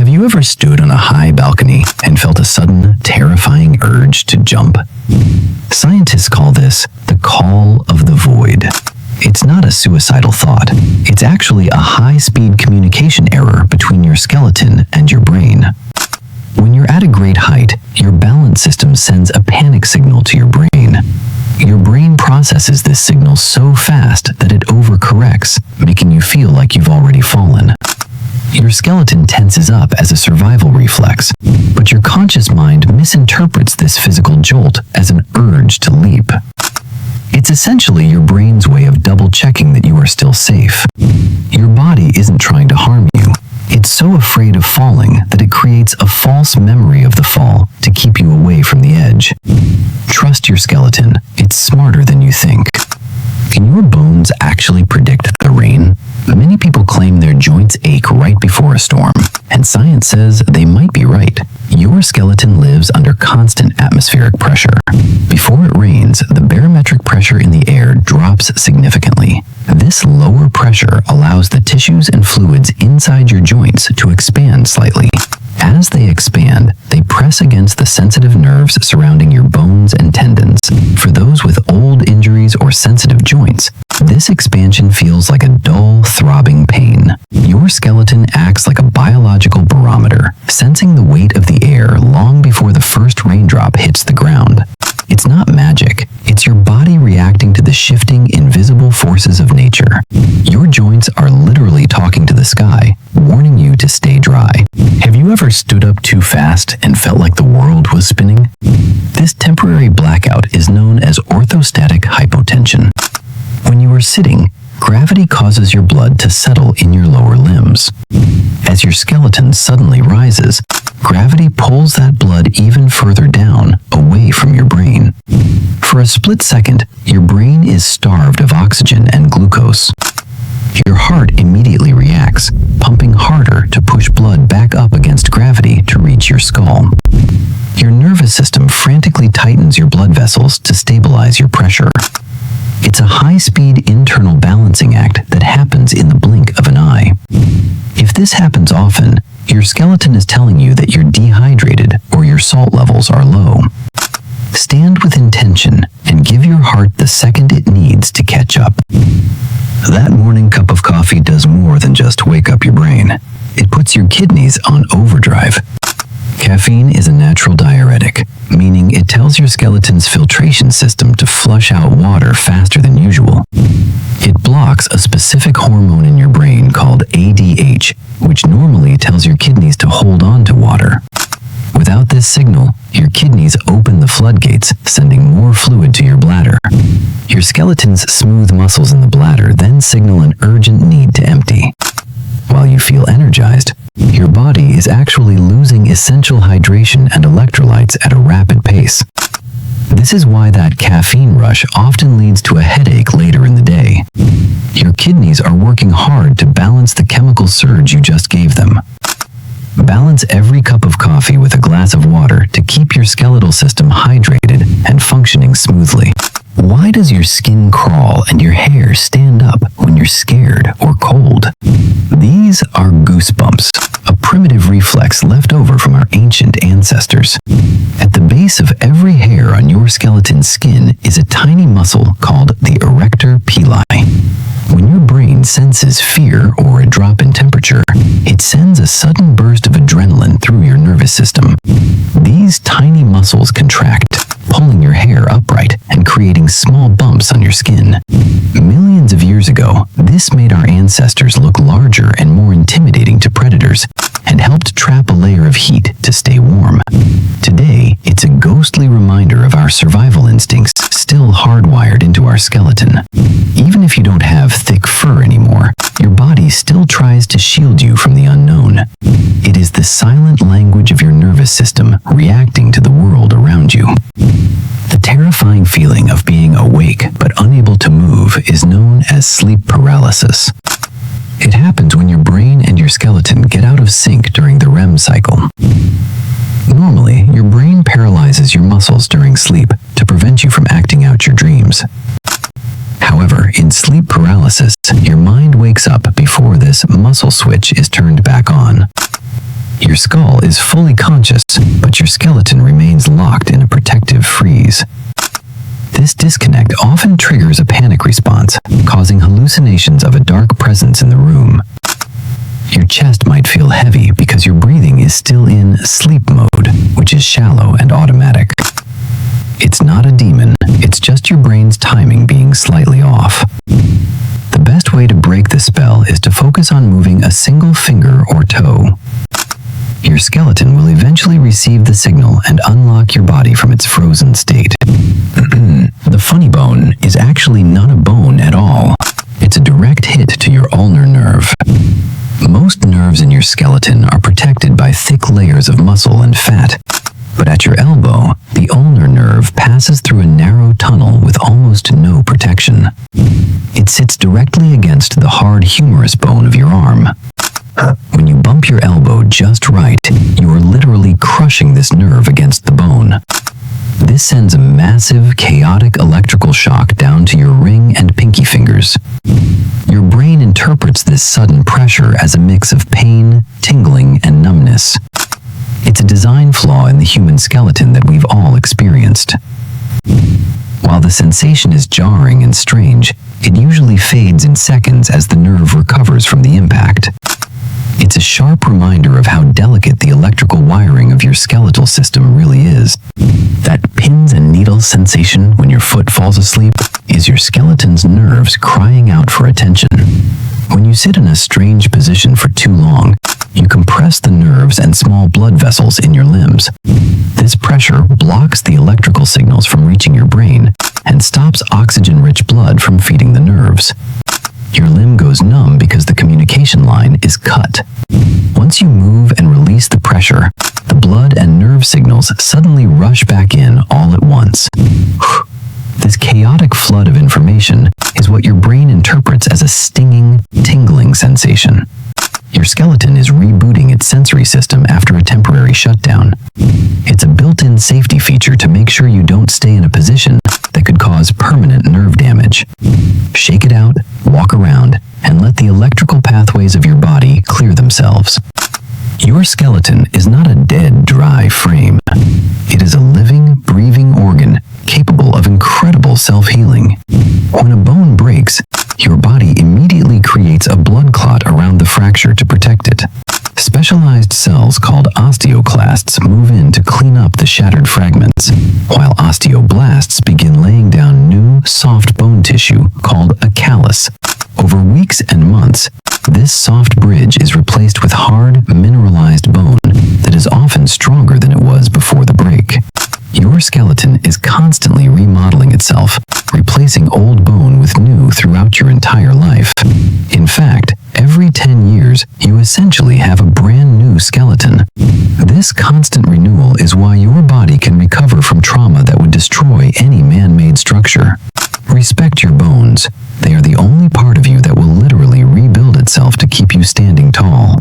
Have you ever stood on a high balcony and felt a sudden, terrifying urge to jump? Scientists call this the call of the void. It's not a suicidal thought. It's actually a high-speed communication error between your skeleton and your brain. When you're at a great height, your balance system sends a panic signal to your brain. Your brain processes this signal so fast that it overcorrects, making you feel like you've already fallen. Your skeleton tenses up as a survival reflex, but your conscious mind misinterprets this physical jolt as an urge to leap. It's essentially your brain's way of double-checking that you are still safe. Your body isn't trying to harm you. It's so afraid of falling that it creates a false memory of the fall to keep you away from the edge. Trust your skeleton. It's smarter than you think. Can your bones actually predict the rain? Many people claim their joints ache right before a storm, and science says they might be right. Your skeleton lives under constant atmospheric pressure. Before it rains, the barometric pressure in the air drops significantly. This lower pressure allows the tissues and fluids inside your joints to expand slightly. As they expand, they press against the sensitive nerves surrounding your bones and tendons. For those with old injuries or sensitive joints, this expansion feels like a dull, throbbing pain. Your skeleton acts like a biological barometer, sensing the weight of the air long before the first raindrop hits the ground. It's not magic. It's your body reacting to the shifting, invisible forces of nature. Your joints are literally talking to the sky, warning you to stay dry. Have you ever stood up too fast and felt like the world was spinning? This temporary blackout is known as orthostatic hypotension. When you are sitting, gravity causes your blood to settle in your lower limbs. As your skeleton suddenly rises, gravity pulls that blood even further down, away from your brain. For a split second, your brain is starved of oxygen and glucose. Your heart immediately reacts, pumping harder to push blood back up against gravity to reach your skull. Your nervous system frantically tightens your blood vessels to stabilize your pressure. It's a high-speed internal balancing act that happens in the blink of an eye. If this happens often, your skeleton is telling you that you're dehydrated or your salt levels are low. Stand with intention and give your heart the second it needs to catch up. That morning cup of coffee does more than just wake up your brain. It puts your kidneys on overdrive. Caffeine is a natural diuretic, meaning it tells your skeleton's filtration system to flush out water faster than usual. It blocks a specific hormone in your brain called ADH, which normally tells your kidneys to hold on to water. Without this signal, your kidneys open the floodgates, sending more fluid to your bladder. Your skeleton's smooth muscles in the bladder then signal an urgent need to empty. While you feel energized, your body is actually losing essential hydration and electrolytes at a rapid pace. This is why that caffeine rush often leads to a headache later in the day. Your kidneys are working hard to balance the chemical surge you just gave them. Balance every cup of coffee with a glass of water to keep your skeletal system hydrated and functioning smoothly. Why does your skin crawl and your hair stand up when you're scared or cold? These are goosebumps, a primitive reflex left over from our ancient ancestors. At the base of every hair on your skeleton's skin is a tiny muscle called the erector pili. When your brain senses fear or a drop in temperature, it sends a sudden burst of adrenaline through your nervous system. These tiny muscles contract, pulling your hair upright and creating small bumps on your skin. Millions of years ago, this made our ancestors look larger and more intimidating to predators and helped trap a layer of heat to stay warm. Today, it's a ghostly reminder of our survival instincts still hardwired into our skeleton. Even if you don't have thick fur anymore, your body still tries to shield you from the unknown. It is the silent language of your nervous system reacting to the world around you. The terrifying feeling of being awake but unable to move is known as sleep paralysis. It happens when your brain and your skeleton get out of sync during the REM cycle. Normally, your brain paralyzes your muscles during sleep to prevent you from acting out your dreams. However, in sleep paralysis, your mind wakes up before this muscle switch is turned back on. Your skull is fully conscious, but your skeleton remains locked in a protective freeze. This disconnect often triggers a panic response, causing hallucinations of a dark presence in the room. Your chest might feel heavy because your breathing is still in sleep mode, which is shallow and automatic. It's not a demon, it's just your brain's timing being slightly off. The best way to break the spell is to focus on moving a single finger or toe. Your skeleton will eventually receive the signal and unlock your body from its frozen state. The funny bone is actually not a bone at all. It's a direct hit to your ulnar nerve. Most nerves in your skeleton are protected by thick layers of muscle and fat. But at your elbow, the ulnar nerve passes through a narrow tunnel with almost no protection. It sits directly against the hard humerus bone of your arm. When you bump your elbow just right, you are literally crushing this nerve against the bone. This sends a massive, chaotic electrical shock down to your ring and pinky fingers. Your brain interprets this sudden pressure as a mix of pain, tingling, and numbness. It's a design flaw in the human skeleton that we've all experienced. While the sensation is jarring and strange, it usually fades in seconds as the nerve recovers from the impact. It's a sharp reminder of how delicate the electrical wiring of your skeletal system really is. That pins and needles sensation when your foot falls asleep is your skeleton's nerves crying out for attention. When you sit in a strange position for too long, you compress the nerves and small blood vessels in your limbs. This pressure blocks the electrical signals from reaching your brain and stops oxygen-rich blood from feeding the nerves. Your limb goes numb because the communication line is cut. Once you move and release the pressure, the blood and nerve signals suddenly rush back in all at once. This chaotic flood of information is what your brain interprets as a stinging, tingling sensation. Your skeleton is rebooting its sensory system after a temporary shutdown. It's a built-in safety feature to make sure you don't stay in a position that could cause permanent nerve damage. Shake it out, walk around, and let the electrical pathways of your body clear themselves. Your skeleton is not a dead, dry frame. It is a living, breathing organ capable of incredible self-healing. When a bone breaks, your body immediately creates a blood clot around the fracture to protect it. Specialized cells called osteoclasts move in to clean up the shattered fragments, while osteoblasts begin laying down new, soft bone tissue called a callus. Over weeks and months, this soft bridge is replaced with hard, mineralized bone that is often stronger than it was before the break. Your skeleton is constantly remodeling itself, replacing old bone with new throughout your entire life. In fact, every 10 years, you essentially have a brand new skeleton. This constant renewal is why your body can recover from trauma that would destroy any man-made structure. Respect your bones. They are the only part of you that will literally rebuild itself to keep you standing tall.